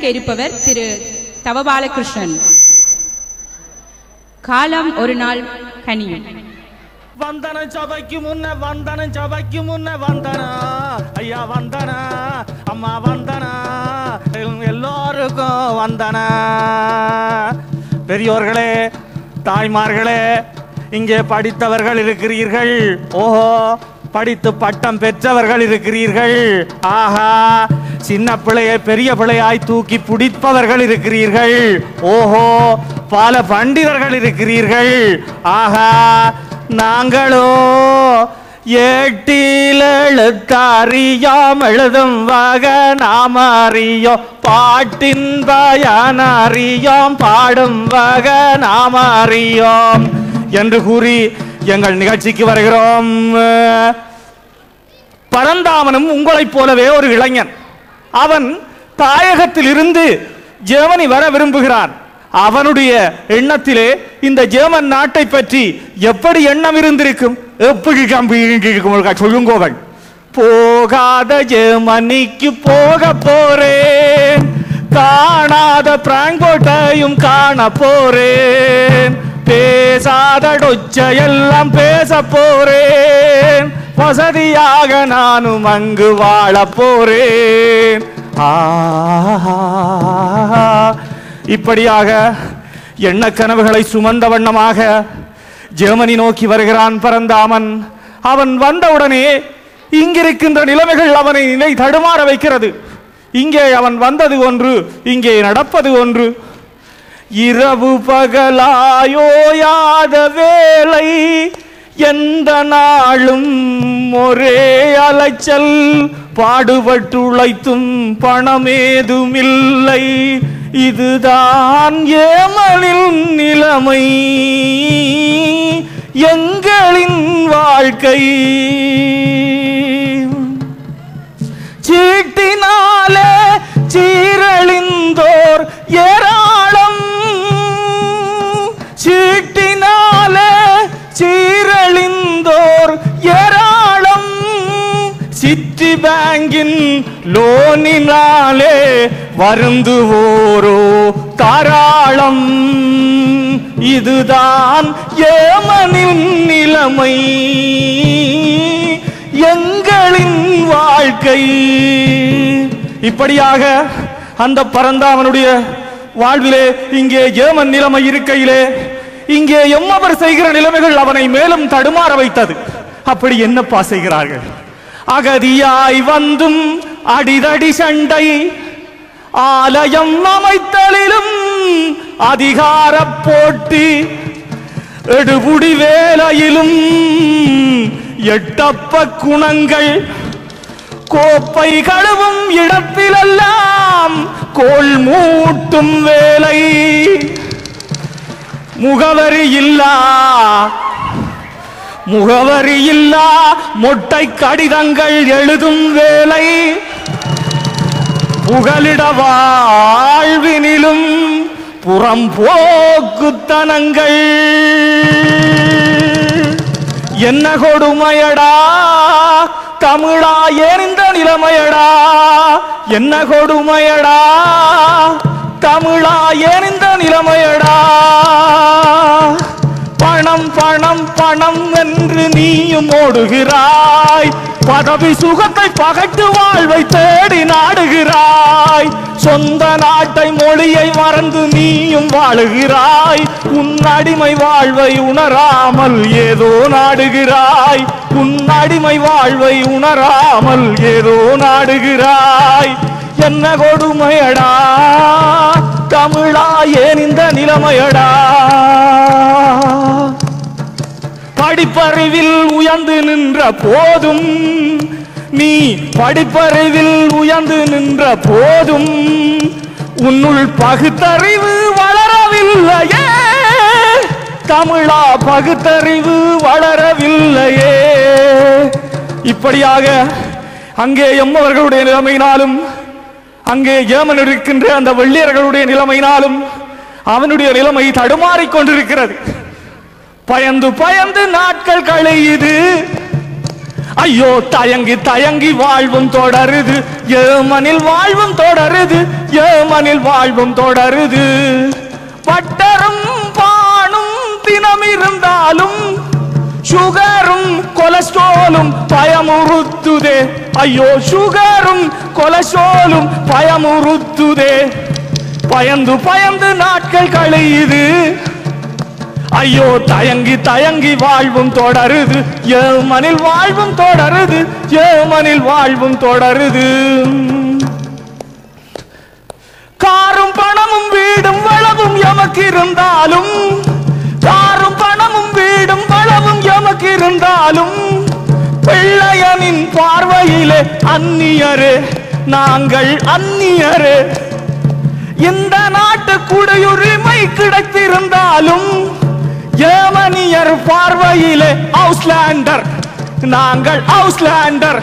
கற்பிக்க இருப்பவர் திரு தவபாலகிருஷ்ணன். காலம் ஒரு நாள் கனியும். வந்தன சபைக்கு முன்ன வந்தன ஐயா வந்தன அம்மா வந்தன எல்லோருக்கும் வந்தன. பெரியோர்களே, தாய்மார்களே, இங்கே படித்தவர்கள் இருக்கிறீர்கள். ஓஹோ, படித்து பட்டம் பெற்றவர்கள் இருக்கிறீர்கள். ஆஹா, சின்ன பிள்ளையை பெரிய பிள்ளையாய் தூக்கி பிடிப்பவர்கள் இருக்கிறீர்கள். ஓஹோ, பல பண்டிதர்கள் இருக்கிறீர்கள். ஆஹா, நாங்களோ ஏட்டில் எழுத்தறியாம் எழுதும் வக நாம் அறியோம், பாட்டின் பயன் அறியோம், பாடும் வக நாம் அறியோம் என்று கூறி எங்கள் நிகழ்ச்சிக்கு வருகிறோம். பரந்தாமனும் உங்களைப் போலவே ஒரு இளைஞன். அவன் தாயகத்தில் இருந்து ஜெர்மனி வர விரும்புகிறான். அவனுடைய எண்ணத்திலே இந்த ஜெர்மன் நாட்டை பற்றி எப்படி எண்ணம் இருந்திருக்கும்? எப்படி சொல்லுங்கோவன். போகாத ஜெர்மனிக்கு போக போறேன், காணாத பிராங்க்போர்ட்டையும் காண போறேன், பேசாத டொச்சையெல்லாம் பேச போறேன், வசதியாக நானும் அங்கு வாழ போறேன். இப்படியாக எண்ண கனவுகளை சுமந்த வண்ணமாக ஜெர்மனி நோக்கி வருகிறான் பரந்தாமன். அவன் வந்தவுடனே இங்கிருக்கின்ற நிலைமைகள் அவனை நிலை தடுமாற வைக்கிறது. இங்கே அவன் வந்தது ஒன்று, இங்கே நடப்பது ஒன்று. இரவு பகலாயோயாத வேலை, எந்த நாளும் ஒரே அலைச்சல், பாடுபட்டு உழைத்தும் பணமேதுமில்லை, இதுதான் ஏமலின் நிலைமை, எங்களின் வாழ்க்கை. சீட்டினாலே சீரழிந்தோர் ஏராளம், சீட்டினாலே சீரழிந்தோர் ஏராளம், சிட்டி பேங்கின் லோனினாலே வருந்துவோரோ தாராளம், இதுதான் ஏமனின் நிலைமை, எங்களின் வாழ்க்கை. இப்படியாக அந்த பரந்தாமனுடைய வாழ்விலே இங்கே ஜெர்மன் நிலைமை இருக்கையிலே இங்கே எம்மவர் செய்கிற நிலைமைகள் அவனை மேலும் தடுமாற வைத்தது. அப்படி என்னப்பா செய்கிறார்கள்? அகதியாய் வந்தும் அடிதடி சண்டை, ஆலயம் அமைத்தலிலும் அதிகார போட்டி, எடுபுடி வேலையிலும் எட்டப்ப குணங்கள், கோப்பை கழுவும் இடத்திலெல்லாம் கோல் மூட்டும் வேலை, முகவரி இல்லா மொட்டை கடிதங்கள் எழுதும் வேலை, புகலிட வாழ்வினிலும் புறம்போக்குத்தனங்கள். என்ன கொடுமையடா தமிழா ஏறிந்த நிலைமையடா, என்ன கொடுமையடா தமிழா ஏறிந்த நிலைமையடா. பணம் பணம் பணம் என்று நீயும் ஓடுகிறாய், பதவி சுகத்தை பகைத்து வாழ்வை தேடி நாடுகிறாய், சொந்த நாட்டை மொழியை மறந்து நீயும் வாழுகிறாய், உன் அடிமை வாழ்வை உணராமல் ஏதோ நாடுகிறாய், உன் அடிமை வாழ்வை உணராமல் ஏதோ நாடுகிறாய். என்ன கொடுமையடா தமிழா ஏன் இந்த நிலைமையடா. படிப்பறிவில் உயர்ந்து நின்ற போதும், நீ படிப்பறிவில் உயர்ந்து நின்ற போதும், உன்னுள் பகுத்தறிவு வளரவில்லையே தமிழா, பகுத்தறிவு வளரவில்லையே. இப்படியாக அங்கே எம்மவர்களுடைய நிலைமையினாலும் அங்கே ஜெர்மன் இருக்கின்ற அந்த வெள்ளியர்களுடைய நிலைமையினாலும் அவனுடைய நிலைமை தடுமாறிக்கொண்டிருக்கிறது. பயந்து பயந்து நாட்கள் கழியுது, ஐயோ தயங்கி தயங்கி வாழ்வும் தொடருது, ஏமனில் வாழ்வும் தொடருது, ஏமனில் வாழ்வும் தொடருது. பட்டரும் பானும் தினம் இருந்தாலும் சுகரும் கொலஸ்ட்ராலும் பயமுறுத்துதே. ஐயோ சுகரும் கொலஸ்ட்ராலும் பயமுறுத்துதே. பயந்து பயந்து நாட்கள் கழியுது. ஐயோ தயங்கி தயங்கி வாழ்வும் தொடருது, ஏமனில் வாழ்வும் தொடருது, ஏமனில் வாழ்வும் தொடருது. காரும் பணமும் வீடும் வளவும் எமக்கு இருந்தாலும், காரும் பணமும் வீடும் வளவும் எமக்கு இருந்தாலும், பிள்ளையனின் பார்வையிலே அந்நியரே நாங்கள் அந்நியரே. இந்த நாட்டு குடியுரிமை கிடைத்திருந்தாலும் ஏமனியர் பார்வையிலே அவுஸ்லாண்டர் நாங்கள் அவுஸ்லாண்டர்.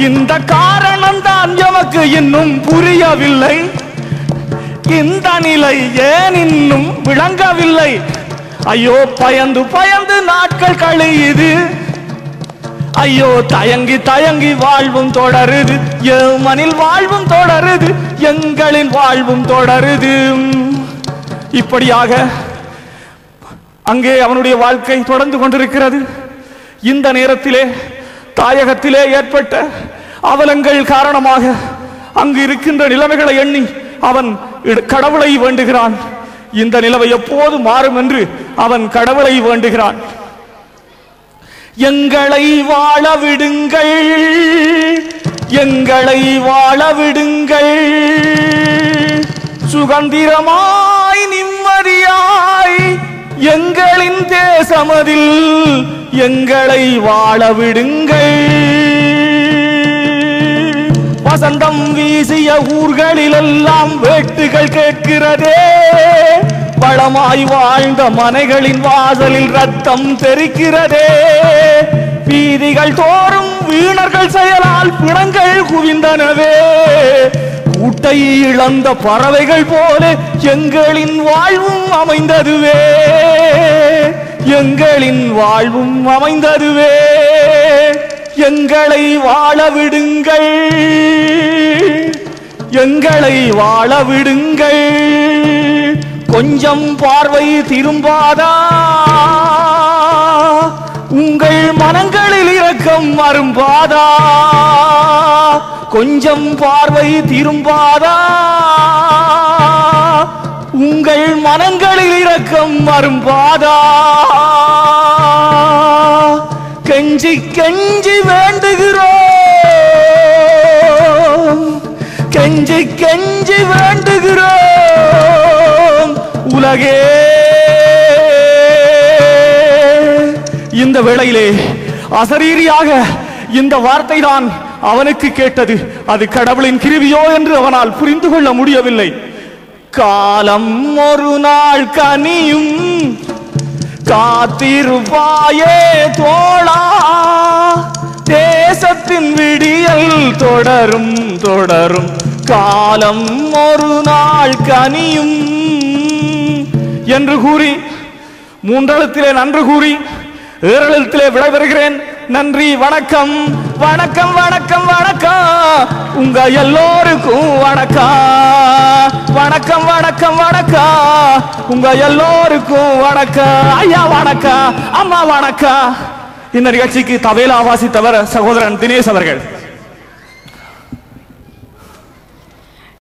இந்த காரணம் தான் எமக்கு இன்னும் புரியவில்லை. இந்த நிலை ஏன் இன்னும் விளங்கவில்லை? ஐயோ பயந்து பயந்து நாட்கள் கழியுது. ஐயோ தயங்கி தயங்கி வாழ்வும் தொடருது, ஏமனில் வாழ்வும் தொடருது, எங்களின் வாழ்வும் தொடருது. இப்படியாக அங்கே அவனுடைய வாழ்க்கை தொடர்ந்து கொண்டிருக்கிறது. இந்த நேரத்திலே தாயகத்திலே ஏற்பட்ட அவலங்கள் காரணமாக அங்கு இருக்கின்ற நிலைமைகளை எண்ணி அவன் கடவுளை வேண்டுகிறான். இந்த நிலைமை எப்போது மாறும் என்று அவன் கடவுளை வேண்டுகிறான். எங்களை வாழ விடுங்கள், எங்களை வாழ விடுங்கள், சுதந்திரமாய் நிம்மதியாய் எங்களின் தேசமதில் எங்களை வாழ விடுங்கள். வசந்தம் வீசிய ஊர்களிலெல்லாம் வேட்டுகள் கேட்கிறதே. வளமாய் வாழ்ந்த மனைகளின் வாசலில் ரத்தம் தெரிக்கிறதே. வீதிகள் தோறும் வீணர்கள் செயலால் பிணங்கள் குவிந்தனவே. கூட்டை இழந்த பறவைகள் போல எங்களின் வாழ்வும் அமைந்ததுவே, எங்களின் வாழ்வும் அமைந்ததுவே. எங்களை வாழ விடுங்கள், எங்களை வாழ விடுங்கள். கொஞ்சம் பார்வை திரும்பாதா? உங்கள் மனங்களில் இரக்கம் அரும்பாதா? கொஞ்சம் பார்வை திரும்பாதா? உங்கள் மனங்களில் இரக்கம் அரும்பாதா? கெஞ்சி கெஞ்சி வேண்டுகிறோம், கெஞ்சி கெஞ்சி வேண்டுகிறோம் உலகே. இந்த வேளையிலே அசரீரியாக இந்த வார்த்தை தான் அவனுக்கு கேட்டது. அது கடவுளின் கிருபையோ என்று அவனால் புரிந்து கொள்ள முடியவில்லை. காலம் ஒரு நாள் கனியும், காத்திருப்பாயே தோழா, தேசத்தின் விடியல் தொடரும் தொடரும். காலம் ஒரு நாள் கனியும் என்று கூறி, மூன்றெழுத்திலே நன்று கூறி ஏறெழுத்திலே விடைபெறுகிறேன். நன்றி, வணக்கம், வணக்கம், வணக்கம், வணக்கம். உங்க எல்லோருக்கும் வணக்கம், வணக்கம், வணக்கம், வணக்கம். உங்க எல்லோருக்கும் வணக்கம். ஐயா வணக்கம், அம்மா வணக்கம். இந்த நிகழ்ச்சிக்கு தபேலா வாசித்தவர் சகோதரன் தினேஷ் அவர்கள்.